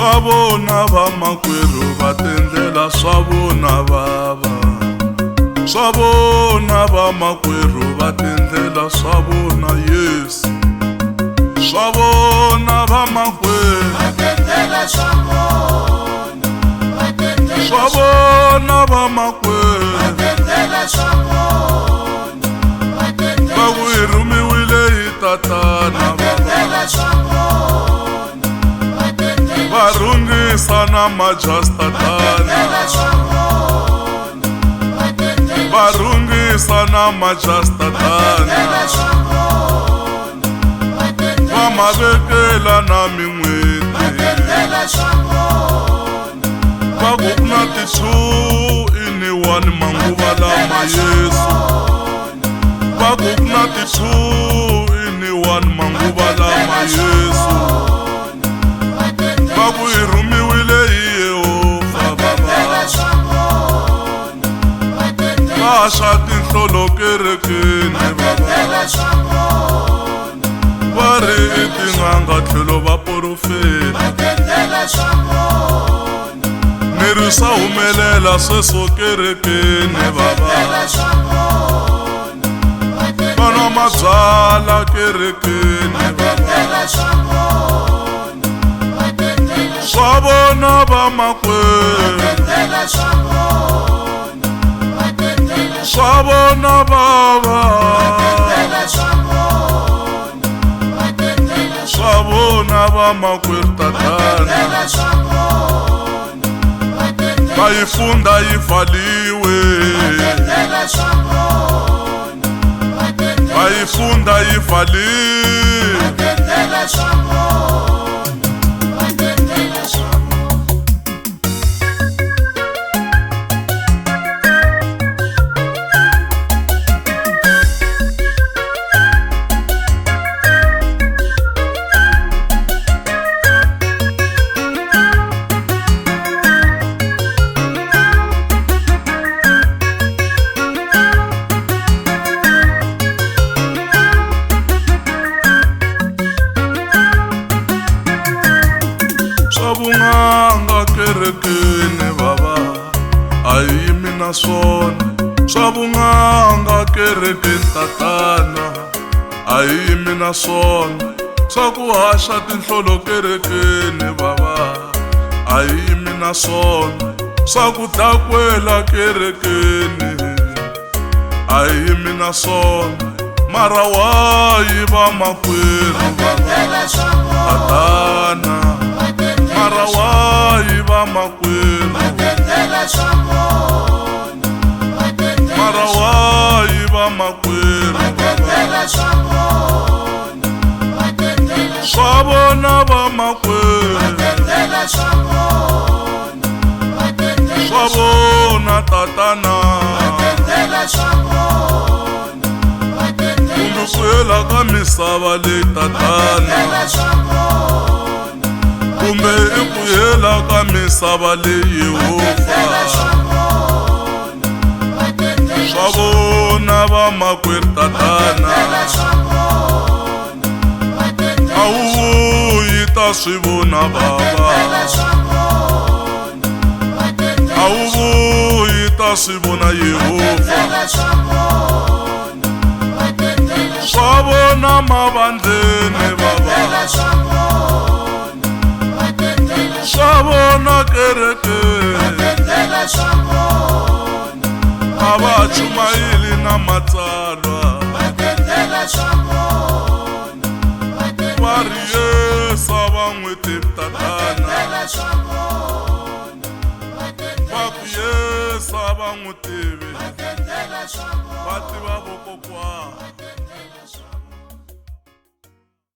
swa vona vamakwerhu va tendlela swa vona baba, swa vona vamakwerhu va tendlela swa vona Yesu, swa vona vamakwerhu va tendlela swa vona, va tendlela swa vona vamakwerhu va tendlela swa vona, va tendlela va ku hi rhumiwile hi tatana tendlela swa vona, va tendlela va rhungisa na majastatana, swa vona, va tendlela va rhungisa na majastatana, swa vona, va tendlela va mavekela na min'weti, tendlela swa vona, va ku ku na ti-two in one manguva lama Yesu, va ku ku na ti-two in one manguva lama Yesu, va tendlela va ku hi rhumiwile hi Yehova baba, swa vona, va tendlela va swa tinhlolo kerekeni baba, swa vona, va ri i tin'anga tlhelo va porofeta, tendlela swa vona, ni ri swa humelela sweswo kerekeni baba, swa vona, va vanwa mabyala kerekeni baba, tendlela swa vona, va tendlela swa vona vamakwerhu tendlela swa vona, va tendlela swa vona baba, tendlela swa vona, va tendlela swa vona vamakwerhu tatana, tendlela swa vona, va tendlela va yi funda yi pfaliwe, tendlela swa vona, va tendlela va yi funda yi pfaliwe, tendlela swa vona, va tendlela swa swa vun'anga kerekeni baba a hi yimi na swona, swa vun'anga kerekeni tatana a hi yimi na swona, swa ku haxa tinhlolo kerekeni baba a hi yimi na swona, swa ku dakwela kerekeni a hi yimi na swona, mara wayi vamakwerhu tendlela swa vona, tatana, mara wayi vamakwerhu, tendlela swa vona, va tendlela mara wayi vamakwerhu, tendlela swa vona, va tendlela swa vona vamakwerhu, tendlela swa vona, va tendlela swa vona tatana, tendlela swa vona, va tendlela kumbe ku hela ka misava leyi tatana, swa vona, kumbe i ku hela ka misava leyi Yehova, swa vona, va tendlela swa vona vamakwerhu tatana, swa vona, va tendlela a wu vuyi ta swi vona baba, swa vona, va tendlela a wu vuyi ta swi vona Yehova, swa vona, va tendlela swa vona mavandleni baba, swa vona, va tendlela swa vona kerekeni, tendlela swa vona, a va chumayeli na matsalwa, va tendlela swa vona, va va ri yesa va n'wi tivi tatana, tendlela swa vona, va va ku yesa va n'wi tivi, tendlela swa vona. va tiva vokokwana.